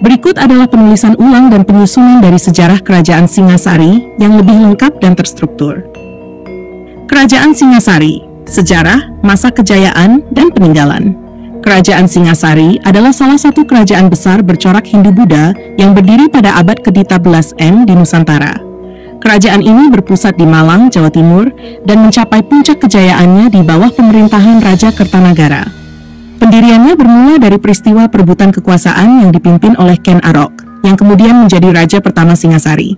Berikut adalah penulisan ulang dan penyusunan dari sejarah Kerajaan Singasari yang lebih lengkap dan terstruktur. Kerajaan Singasari, sejarah, masa kejayaan, dan peninggalan. Kerajaan Singasari adalah salah satu kerajaan besar bercorak Hindu-Buddha yang berdiri pada abad ke-13 di Nusantara. Kerajaan ini berpusat di Malang, Jawa Timur, dan mencapai puncak kejayaannya di bawah pemerintahan Raja Kertanagara. Pendiriannya bermula dari peristiwa perebutan kekuasaan yang dipimpin oleh Ken Arok, yang kemudian menjadi Raja pertama Singasari.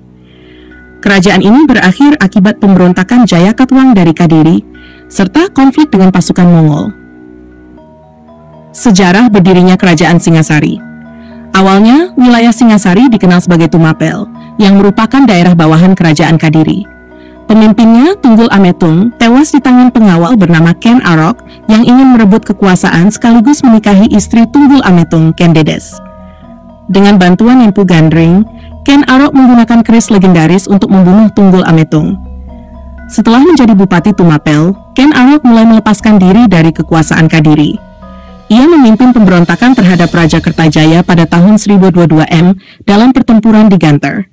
Kerajaan ini berakhir akibat pemberontakan Jayakatwang dari Kadiri, serta konflik dengan pasukan Mongol. Sejarah berdirinya Kerajaan Singasari. Awalnya, wilayah Singasari dikenal sebagai Tumapel, yang merupakan daerah bawahan Kerajaan Kadiri. Pemimpinnya, Tunggul Ametung, tewas di tangan pengawal bernama Ken Arok yang ingin merebut kekuasaan sekaligus menikahi istri Tunggul Ametung, Ken Dedes. Dengan bantuan Empu Gandring, Ken Arok menggunakan keris legendaris untuk membunuh Tunggul Ametung. Setelah menjadi Bupati Tumapel, Ken Arok mulai melepaskan diri dari kekuasaan Kadiri. Ia memimpin pemberontakan terhadap Raja Kertajaya pada tahun 1022 dalam pertempuran di Ganter.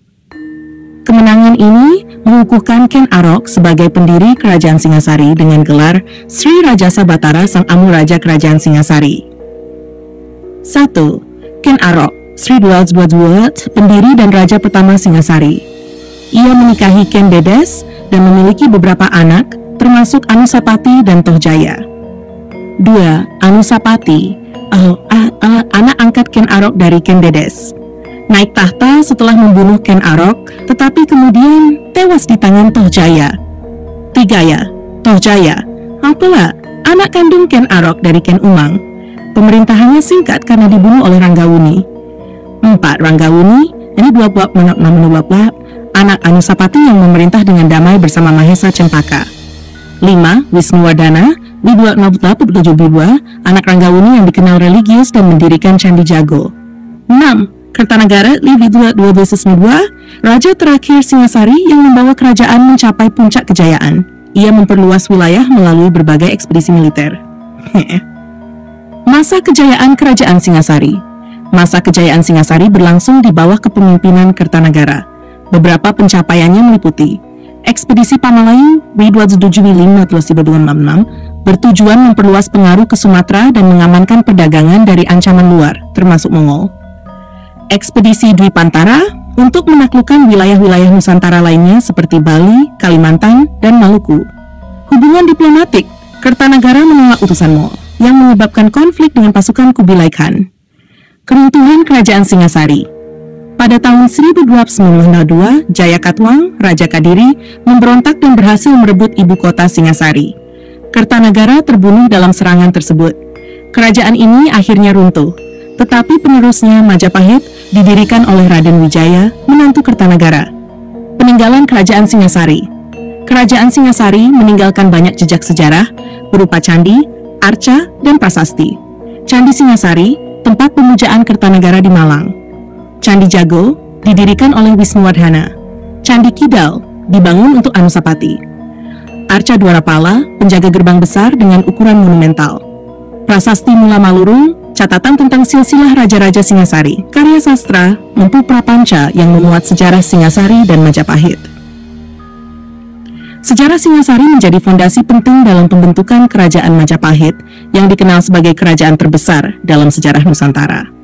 Kemenangan ini mengukuhkan Ken Arok sebagai pendiri Kerajaan Singasari dengan gelar Sri Rajasa Batara Sang Amu Raja Kerajaan Singasari. 1. Ken Arok, Sri Dweldsbuat, pendiri dan raja pertama Singasari. Ia menikahi Ken Dedes dan memiliki beberapa anak, termasuk Anusapati dan Tohjaya. 2. Anusapati, anak angkat Ken Arok dari Ken Dedes. Naik tahta setelah membunuh Ken Arok, tetapi kemudian tewas di tangan Tohjaya. 3. Tohjaya, pula anak kandung Ken Arok dari Ken Umang. Pemerintahannya singkat karena dibunuh oleh Ranggawuni. 4. Ranggawuni, ini dua anak Anusapati yang memerintah dengan damai bersama Mahesa Cempaka. 5. Wisnuwardana, anak Ranggawuni yang dikenal religius dan mendirikan Candi Jago. 6. Kertanagara, raja terakhir Singasari yang membawa kerajaan mencapai puncak kejayaan. Ia memperluas wilayah melalui berbagai ekspedisi militer. Masa kejayaan Kerajaan Singasari. Masa kejayaan Singasari berlangsung di bawah kepemimpinan Kertanagara. Beberapa pencapaiannya meliputi ekspedisi Pamalayu bertujuan memperluas pengaruh ke Sumatera dan mengamankan perdagangan dari ancaman luar, termasuk Mongol. Ekspedisi Dwi Pantara untuk menaklukkan wilayah-wilayah Nusantara lainnya seperti Bali, Kalimantan, dan Maluku. Hubungan diplomatik, Kertanagara menolak utusan Mongol yang menyebabkan konflik dengan pasukan Kubilai Khan. Keruntuhan Kerajaan Singasari. Pada tahun 1292, Jayakatwang, Raja Kadiri, memberontak dan berhasil merebut ibu kota Singasari. Kertanagara terbunuh dalam serangan tersebut. Kerajaan ini akhirnya runtuh, tetapi penerusnya Majapahit didirikan oleh Raden Wijaya, menantu Kertanagara. Peninggalan Kerajaan Singasari. Kerajaan Singasari meninggalkan banyak jejak sejarah berupa candi, arca, dan prasasti. Candi Singasari, tempat pemujaan Kertanagara di Malang. Candi Jago, didirikan oleh Wisnuwardhana. Candi Kidal, dibangun untuk Anusapati. Arca Dwarapala, penjaga gerbang besar dengan ukuran monumental. Prasasti Mula Malurung, catatan tentang silsilah Raja-Raja Singasari, karya sastra Empu Prapanca yang memuat sejarah Singasari dan Majapahit. Sejarah Singasari menjadi fondasi penting dalam pembentukan Kerajaan Majapahit yang dikenal sebagai kerajaan terbesar dalam sejarah Nusantara.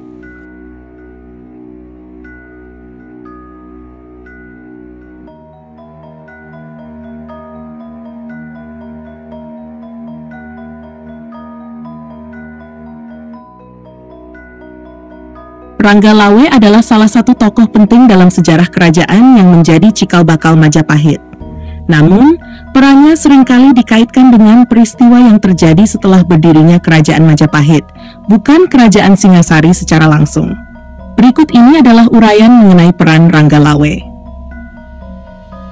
Ranggalawe adalah salah satu tokoh penting dalam sejarah kerajaan yang menjadi cikal bakal Majapahit. Namun, perannya seringkali dikaitkan dengan peristiwa yang terjadi setelah berdirinya Kerajaan Majapahit, bukan Kerajaan Singasari secara langsung. Berikut ini adalah uraian mengenai peran Ranggalawe.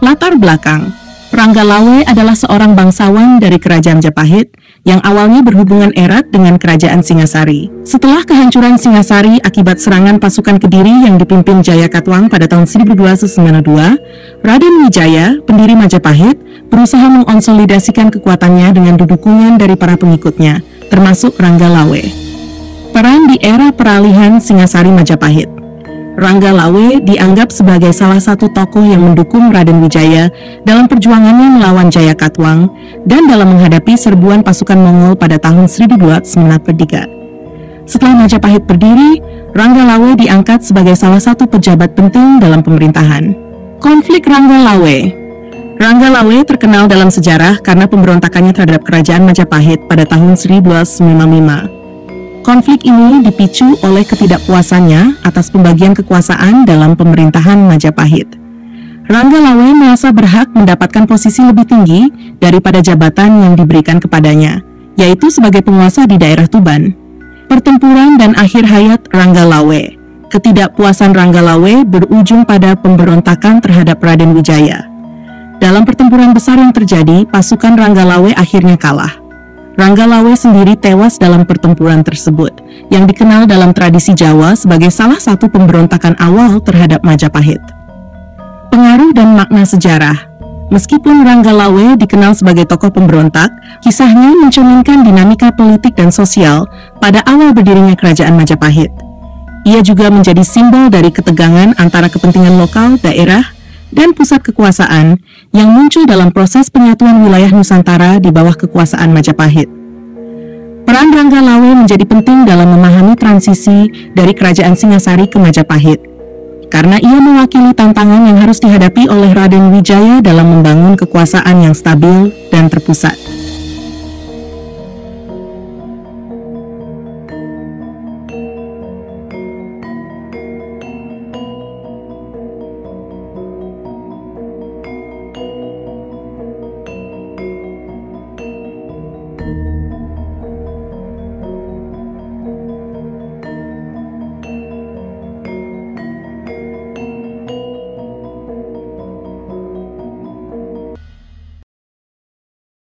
Latar belakang. Ranggalawe adalah seorang bangsawan dari Kerajaan Majapahit yang awalnya berhubungan erat dengan Kerajaan Singasari. Setelah kehancuran Singasari akibat serangan pasukan Kediri yang dipimpin Jayakatwang pada tahun 1292, Raden Wijaya, pendiri Majapahit, berusaha mengonsolidasikan kekuatannya dengan dukungan dari para pengikutnya, termasuk Ranggalawe. Peran di era peralihan Singasari Majapahit. Rangga Lawe dianggap sebagai salah satu tokoh yang mendukung Raden Wijaya dalam perjuangannya melawan Jaya Katuang dan dalam menghadapi serbuan pasukan Mongol pada tahun 1293. Setelah Majapahit berdiri, Rangga Lawe diangkat sebagai salah satu pejabat penting dalam pemerintahan. Konflik Rangga Lawe. Rangga Lawe terkenal dalam sejarah karena pemberontakannya terhadap kerajaan Majapahit pada tahun 1295. Konflik ini dipicu oleh ketidakpuasannya atas pembagian kekuasaan dalam pemerintahan Majapahit. Rangga Lawe merasa berhak mendapatkan posisi lebih tinggi daripada jabatan yang diberikan kepadanya, yaitu sebagai penguasa di daerah Tuban. Pertempuran dan akhir hayat Rangga Lawe. Ketidakpuasan Rangga Lawe berujung pada pemberontakan terhadap Raden Wijaya. Dalam pertempuran besar yang terjadi, pasukan Rangga Lawe akhirnya kalah. Rangga Lawe sendiri tewas dalam pertempuran tersebut, yang dikenal dalam tradisi Jawa sebagai salah satu pemberontakan awal terhadap Majapahit. Pengaruh dan makna sejarah. Meskipun Rangga Lawe dikenal sebagai tokoh pemberontak, kisahnya mencerminkan dinamika politik dan sosial pada awal berdirinya kerajaan Majapahit. Ia juga menjadi simbol dari ketegangan antara kepentingan lokal, daerah, dan pusat kekuasaan yang muncul dalam proses penyatuan wilayah Nusantara di bawah kekuasaan Majapahit. Peran Rangga Lawe menjadi penting dalam memahami transisi dari kerajaan Singasari ke Majapahit, karena ia mewakili tantangan yang harus dihadapi oleh Raden Wijaya dalam membangun kekuasaan yang stabil dan terpusat.